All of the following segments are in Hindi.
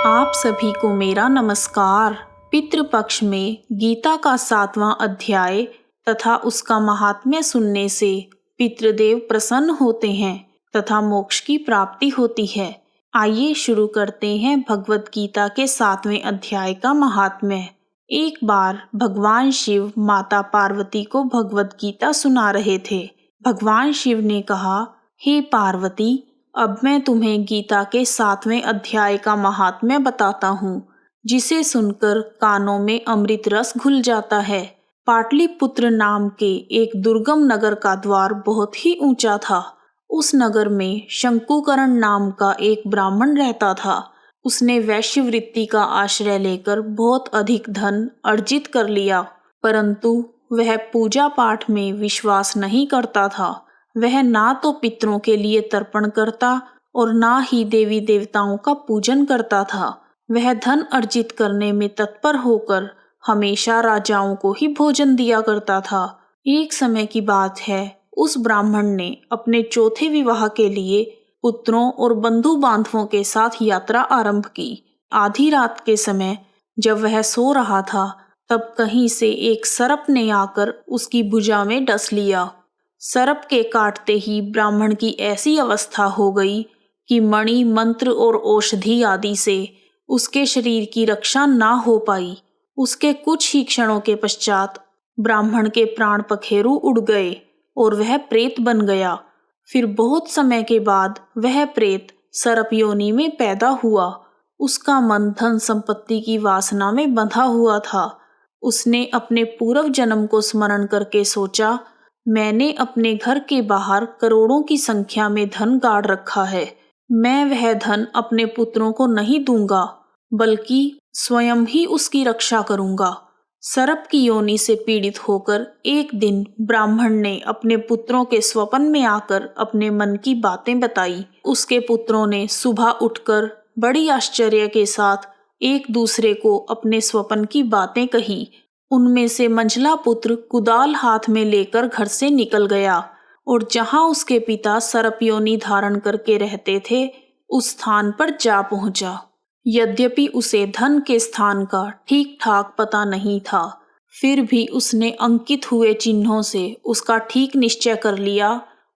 आप सभी को मेरा नमस्कार। पितृपक्ष में गीता का 7वां अध्याय तथा उसका महात्म्य सुनने से पितृदेव प्रसन्न होते हैं तथा मोक्ष की प्राप्ति होती है। आइए शुरू करते हैं भगवत गीता के 7वें अध्याय का महात्म्य। एक बार भगवान शिव माता पार्वती को भगवत गीता सुना रहे थे। भगवान शिव ने कहा, हे पार्वती, अब मैं तुम्हें गीता के 7वें अध्याय का महात्म्य बताता हूँ, जिसे सुनकर कानों में अमृत रस घुल जाता है। पाटलिपुत्र नाम के एक दुर्गम नगर का द्वार बहुत ही ऊंचा था। उस नगर में शंकुकरण नाम का एक ब्राह्मण रहता था। उसने वैश्यवृत्ति का आश्रय लेकर बहुत अधिक धन अर्जित कर लिया, परंतु वह पूजा पाठ में विश्वास नहीं करता था। वह ना तो पितरों के लिए तर्पण करता और ना ही देवी देवताओं का पूजन करता था। वह धन अर्जित करने में तत्पर होकर हमेशा राजाओं को ही भोजन दिया करता था। एक समय की बात है, उस ब्राह्मण ने अपने चौथे विवाह के लिए पुत्रों और बंधु बांधवों के साथ यात्रा आरंभ की। आधी रात के समय जब वह सो रहा था, तब कहीं से एक सर्प ने आकर उसकी भुजा में डस लिया। सर्प के काटते ही ब्राह्मण की ऐसी अवस्था हो गई कि मणि, मंत्र और औषधि आदि से उसके शरीर की रक्षा ना हो पाई। उसके कुछ ही क्षणों के पश्चात ब्राह्मण के प्राण पखेरु उड़ गए और वह प्रेत बन गया। फिर बहुत समय के बाद वह प्रेत सर्प योनि में पैदा हुआ। उसका मन धन संपत्ति की वासना में बंधा हुआ था। उसने अपने पूर्व जन्म को स्मरण करके सोचा, मैंने अपने घर के बाहर करोड़ों की संख्या में धन गाड़ रखा है। मैं वह धन अपने पुत्रों को नहीं दूंगा, बल्कि स्वयं ही उसकी रक्षा करूंगा। सर्प की योनि से पीड़ित होकर एक दिन ब्राह्मण ने अपने पुत्रों के स्वप्न में आकर अपने मन की बातें बताई। उसके पुत्रों ने सुबह उठकर बड़ी आश्चर्य के साथ एक दूसरे को अपने स्वप्न की बातें कही। उनमें से मंझला पुत्र कुदाल हाथ में लेकर घर से निकल गया और जहां उसके पिता सर्प योनि धारण करके रहते थे, उस स्थान पर जा पहुंचा। यद्यपि उसे धन के स्थान का ठीक ठाक पता नहीं था, फिर भी उसने अंकित हुए चिन्हों से उसका ठीक निश्चय कर लिया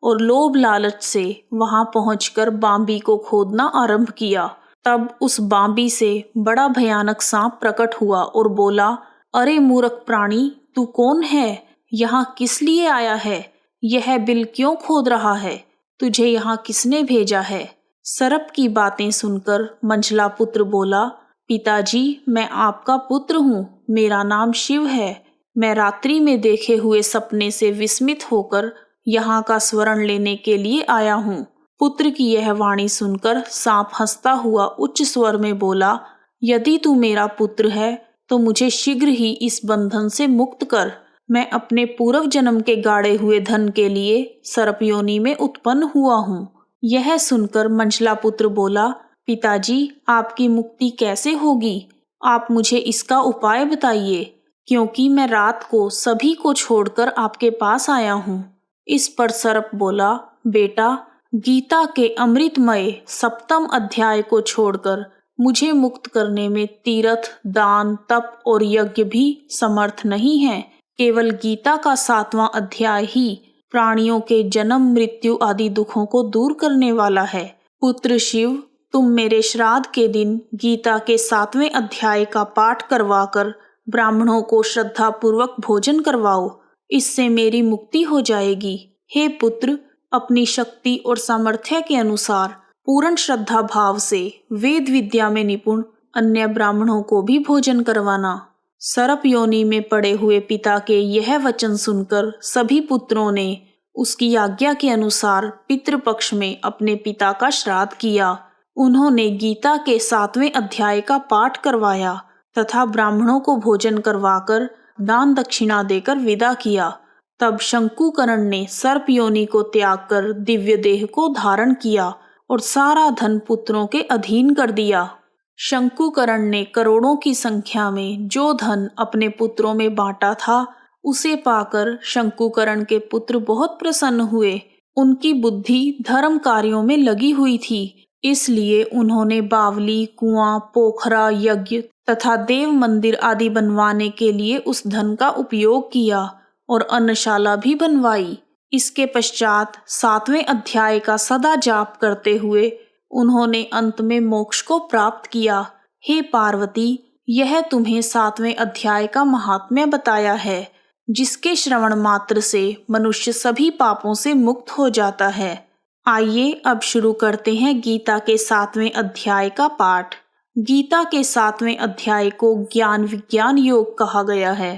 और लोभ लालच से वहां पहुंचकर बांबी को खोदना आरंभ किया। तब उस बांबी से बड़ा भयानक सांप प्रकट हुआ और बोला, अरे मूर्ख प्राणी, तू कौन है? यहाँ किस लिए आया है? यह बिल क्यों खोद रहा है? तुझे यहाँ किसने भेजा है? सर्प की बातें सुनकर मंझला पुत्र बोला, पिताजी, मैं आपका पुत्र हूँ। मेरा नाम शिव है। मैं रात्रि में देखे हुए सपने से विस्मित होकर यहाँ का स्वर्ण लेने के लिए आया हूँ। पुत्र की यह वाणी सुनकर सांप हंसता हुआ उच्च स्वर में बोला, यदि तू मेरा पुत्र है तो मुझे शीघ्र ही इस बंधन से मुक्त कर। मैं अपने पूर्व जन्म के गाड़े हुए धन के लिए सर्प योनि में उत्पन्न हुआ हूँ। यह सुनकर मंझला पुत्र बोला, पिताजी, आपकी मुक्ति कैसे होगी? आप मुझे इसका उपाय बताइए, क्योंकि मैं रात को सभी को छोड़कर आपके पास आया हूँ। इस पर सर्प बोला, बेटा, गीता के अमृतमय 7वें अध्याय को छोड़कर मुझे मुक्त करने में तीर्थ, दान, तप और यज्ञ भी समर्थ नहीं है। केवल गीता का 7वां अध्याय ही प्राणियों के जन्म, मृत्यु आदि दुखों को दूर करने वाला है। पुत्र शिव, तुम मेरे श्राद्ध के दिन गीता के 7वें अध्याय का पाठ करवाकर ब्राह्मणों को श्रद्धा पूर्वक भोजन करवाओ। इससे मेरी मुक्ति हो जाएगी। हे पुत्र, अपनी शक्ति और सामर्थ्य के अनुसार पूर्ण श्रद्धा भाव से वेद विद्या में निपुण अन्य ब्राह्मणों को भी भोजन करवाना। सर्प योनि में पड़े हुए पिता के यह वचन सुनकर सभी पुत्रों ने उसकी आज्ञा के अनुसार पितृपक्ष में अपने पिता का श्राद्ध किया। उन्होंने गीता के 7वें अध्याय का पाठ करवाया तथा ब्राह्मणों को भोजन करवाकर दान दक्षिणा देकर विदा किया। तब शंकुकरण ने सर्प योनि को त्याग कर दिव्य देह को धारण किया और सारा धन पुत्रों के अधीन कर दिया। शंकुकरण ने करोड़ों की संख्या में जो धन अपने पुत्रों में बांटा था, उसे पाकर शंकुकरण के पुत्र बहुत प्रसन्न हुए। उनकी बुद्धि धर्म कार्यों में लगी हुई थी इसलिए उन्होंने बावली, कुआं, पोखरा, यज्ञ तथा देव मंदिर आदि बनवाने के लिए उस धन का उपयोग किया और अन्नशाला भी बनवाई। इसके पश्चात 7वें अध्याय का सदा जाप करते हुए उन्होंने अंत में मोक्ष को प्राप्त किया। हे पार्वती, यह तुम्हें 7वें अध्याय का महात्म्य बताया है, जिसके श्रवण मात्र से मनुष्य सभी पापों से मुक्त हो जाता है। आइए अब शुरू करते हैं गीता के 7वें अध्याय का पाठ। गीता के 7वें अध्याय को ज्ञान विज्ञान योग कहा गया है।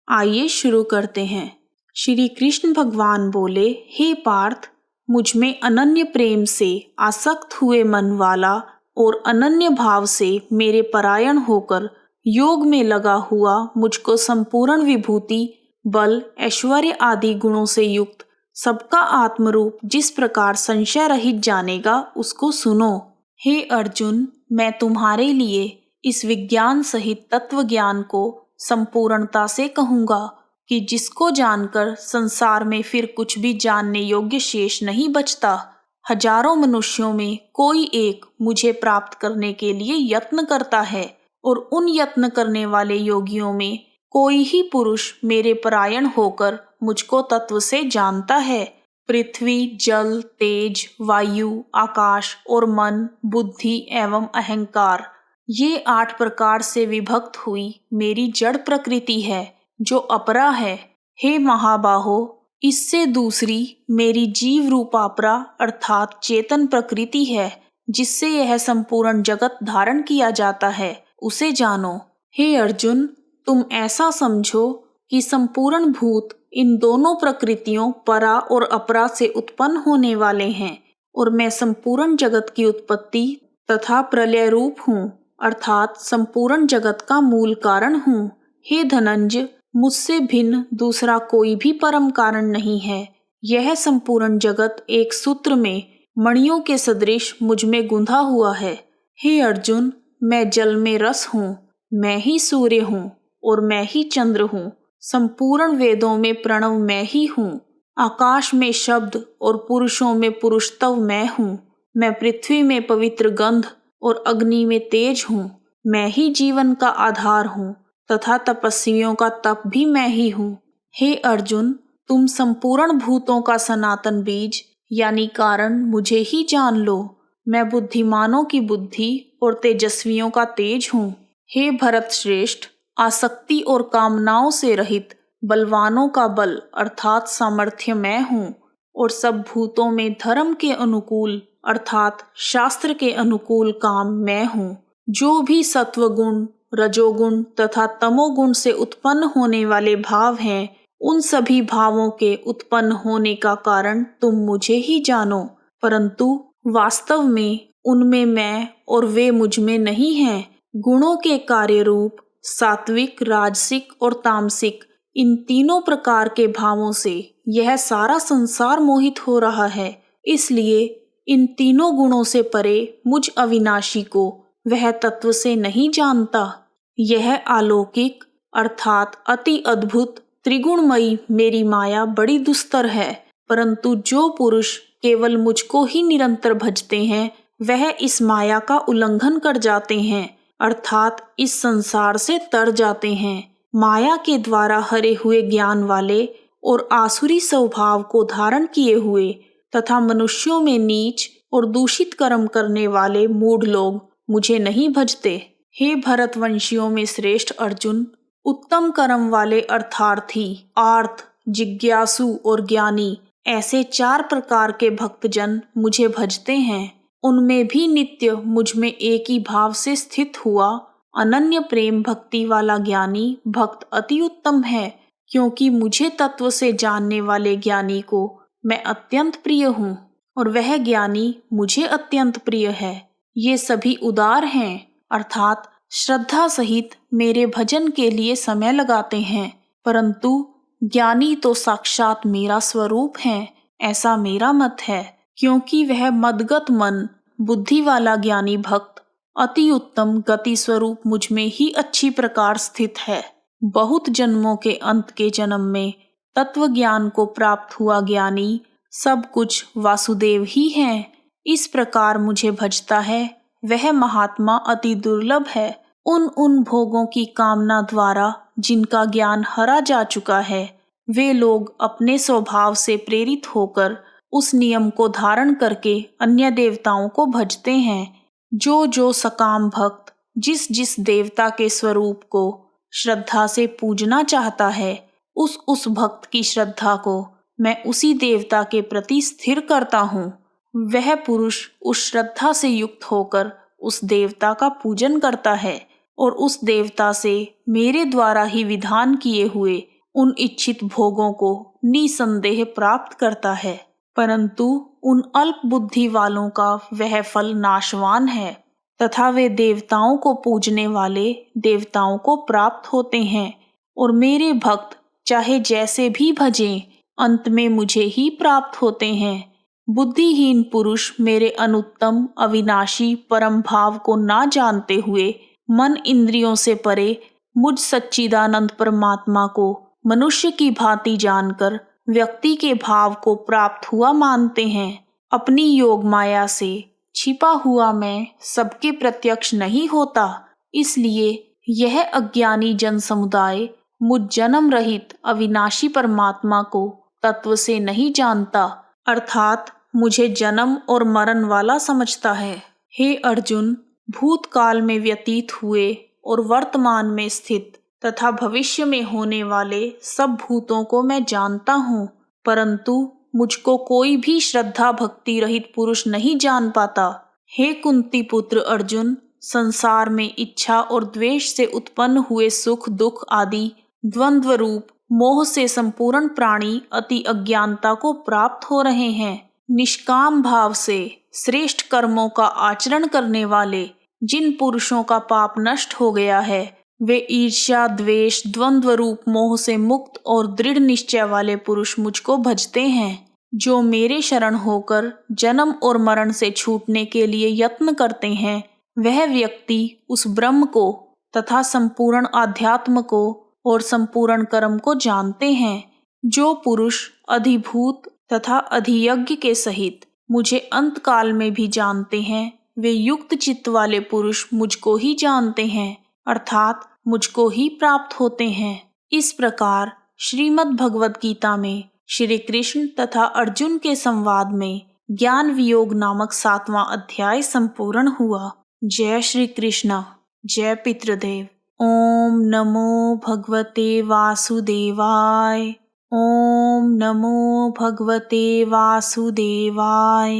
आइए शुरू करते हैं। श्री कृष्ण भगवान बोले, हे पार्थ, मुझ में अनन्य प्रेम से आसक्त हुए मन वाला और अनन्य भाव से मेरे परायण होकर योग में लगा हुआ मुझको संपूर्ण विभूति, बल, ऐश्वर्य आदि गुणों से युक्त सबका आत्मरूप जिस प्रकार संशय रहित जानेगा, उसको सुनो। हे अर्जुन, मैं तुम्हारे लिए इस विज्ञान सहित तत्व ज्ञान को संपूर्णता से कहूँगा कि जिसको जानकर संसार में फिर कुछ भी जानने योग्य शेष नहीं बचता। हजारों मनुष्यों में कोई एक मुझे प्राप्त करने के लिए यत्न करता है और उन यत्न करने वाले योगियों में कोई ही पुरुष मेरे परायण होकर मुझको तत्व से जानता है। पृथ्वी, जल, तेज, वायु, आकाश और मन, बुद्धि एवं अहंकार, ये 8 प्रकार से विभक्त हुई मेरी जड़ प्रकृति है जो अपरा है। हे महाबाहो, इससे दूसरी मेरी जीव रूपापरा अर्थात चेतन प्रकृति है, जिससे यह संपूर्ण जगत धारण किया जाता है, उसे जानो। हे अर्जुन, तुम ऐसा समझो कि संपूर्ण भूत इन दोनों प्रकृतियों परा और अपरा से उत्पन्न होने वाले हैं और मैं संपूर्ण जगत की उत्पत्ति तथा प्रलय रूप हूँ, अर्थात संपूर्ण जगत का मूल कारण हूँ। हे धनंजय, मुझसे भिन्न दूसरा कोई भी परम कारण नहीं है। यह संपूर्ण जगत एक सूत्र में मणियों के सदृश मुझ में गुंथा हुआ है। हे अर्जुन, मैं जल में रस हूँ, मैं ही सूर्य हूँ और मैं ही चंद्र हूँ। संपूर्ण वेदों में प्रणव मैं ही हूँ। आकाश में शब्द और पुरुषों में पुरुषत्व मैं हूँ। मैं पृथ्वी में पवित्र गंध और अग्नि में तेज हूँ। मैं ही जीवन का आधार हूँ तथा तपस्वियों का तप भी मैं ही हूँ। हे अर्जुन, तुम संपूर्ण भूतों का सनातन बीज यानी कारण मुझे ही जान लो। मैं बुद्धिमानों की बुद्धि और तेजस्वियों का तेज हूँ। हे भरत श्रेष्ठ, आसक्ति और कामनाओं से रहित बलवानों का बल अर्थात सामर्थ्य मैं हूँ और सब भूतों में धर्म के अनुकूल अर्थात शास्त्र के अनुकूल काम मैं हूँ। जो भी सत्वगुण, रजोगुण तथा तमोगुण से उत्पन्न होने वाले भाव हैं, उन सभी भावों के उत्पन्न होने का कारण तुम मुझे ही जानो, परंतु वास्तव में उनमें मैं और वे मुझ में नहीं हैं। गुणों के कार्य रूप सात्विक, राजसिक और तामसिक, इन तीनों प्रकार के भावों से यह सारा संसार मोहित हो रहा है। इसलिए इन तीनों गुणों से परे मुझ अविनाशी को वह तत्व से नहीं जानता। यह अलौकिक अर्थात अति अद्भुत त्रिगुणमयी मेरी माया बड़ी दुस्तर है, परंतु जो पुरुष केवल मुझको ही निरंतर भजते हैं, वह इस माया का उल्लंघन कर जाते हैं अर्थात इस संसार से तर जाते हैं। माया के द्वारा हरे हुए ज्ञान वाले और आसुरी स्वभाव को धारण किए हुए तथा मनुष्यों में नीच और दूषित कर्म करने वाले मूढ़ लोग मुझे नहीं भजते। हे भरतवंशियों में श्रेष्ठ अर्जुन, उत्तम कर्म वाले अर्थार्थी, आर्थ, जिज्ञासु और ज्ञानी, ऐसे 4 प्रकार के भक्तजन मुझे भजते हैं। उनमें भी नित्य मुझ में एक ही भाव से स्थित हुआ अनन्य प्रेम भक्ति वाला ज्ञानी भक्त अति उत्तम है, क्योंकि मुझे तत्व से जानने वाले ज्ञानी को मैं अत्यंत प्रिय हूँ और वह ज्ञानी मुझे अत्यंत प्रिय है। ये सभी उदार हैं अर्थात श्रद्धा सहित मेरे भजन के लिए समय लगाते हैं, परंतु ज्ञानी तो साक्षात मेरा स्वरूप है, ऐसा मेरा मत है। क्योंकि वह मदगत मन बुद्धि वाला ज्ञानी भक्त अति उत्तम गति स्वरूप मुझ में ही अच्छी प्रकार स्थित है। बहुत जन्मों के अंत के जन्म में तत्व ज्ञान को प्राप्त हुआ ज्ञानी सब कुछ वासुदेव ही है। इस प्रकार मुझे भजता है वह महात्मा अति दुर्लभ है। उन भोगों की कामना द्वारा जिनका ज्ञान हरा जा चुका है, वे लोग अपने स्वभाव से प्रेरित होकर उस नियम को धारण करके अन्य देवताओं को भजते हैं। जो सकाम भक्त जिस जिस देवता के स्वरूप को श्रद्धा से पूजना चाहता है, उस भक्त की श्रद्धा को मैं उसी देवता के प्रति स्थिर करता हूँ। वह पुरुष उस श्रद्धा से युक्त होकर उस देवता का पूजन करता है और उस देवता से मेरे द्वारा ही विधान किए हुए उन इच्छित भोगों को निसंदेह प्राप्त करता है। परंतु उन अल्प बुद्धि वालों का वह फल नाशवान है तथा वे देवताओं को पूजने वाले देवताओं को प्राप्त होते हैं और मेरे भक्त चाहे जैसे भी भजें, अंत में मुझे ही प्राप्त होते हैं। बुद्धिहीन पुरुष मेरे अनुत्तम अविनाशी परम भाव को ना जानते हुए मन इंद्रियों से परे मुझ सच्चिदानंद परमात्मा को मनुष्य की भांति जानकर व्यक्ति के भाव को प्राप्त हुआ मानते हैं। अपनी योग माया से छिपा हुआ मैं सबके प्रत्यक्ष नहीं होता, इसलिए यह अज्ञानी जन समुदाय मुझ जन्म रहित अविनाशी परमात्मा को तत्व से नहीं जानता, अर्थात मुझे जन्म और मरण वाला समझता है। हे अर्जुन, भूतकाल में व्यतीत हुए और वर्तमान में स्थित तथा भविष्य में होने वाले सब भूतों को मैं जानता हूँ, परंतु मुझको कोई भी श्रद्धा भक्ति रहित पुरुष नहीं जान पाता। हे कुंती पुत्र अर्जुन, संसार में इच्छा और द्वेष से उत्पन्न हुए सुख दुख आदि द्वंद्व रूप मोह से संपूर्ण प्राणी अति अज्ञानता को प्राप्त हो रहे हैं। निष्काम भाव से श्रेष्ठ कर्मों का आचरण करने वाले जिन पुरुषों का पाप नष्ट हो गया है, वे ईर्ष्या द्वेष द्वंद्व रूप मोह से मुक्त और दृढ़ निश्चय वाले पुरुष मुझको भजते हैं। जो मेरे शरण होकर जन्म और मरण से छूटने के लिए यत्न करते हैं, वह व्यक्ति उस ब्रह्म को तथा संपूर्ण आध्यात्म को और संपूर्ण कर्म को जानते हैं। जो पुरुष अधिभूत तथा अधियज्ञ के सहित मुझे अंत काल में भी जानते हैं, वे युक्त चित्त वाले पुरुष मुझको ही जानते हैं, अर्थात मुझको ही प्राप्त होते हैं। इस प्रकार श्रीमद् भगवद गीता में श्री कृष्ण तथा अर्जुन के संवाद में ज्ञान वियोग नामक 7वां अध्याय संपूर्ण हुआ। जय श्री कृष्ण, जय पितृदेव। ओम नमो भगवते वासुदेवाय। ओम नमो भगवते वासुदेवाय।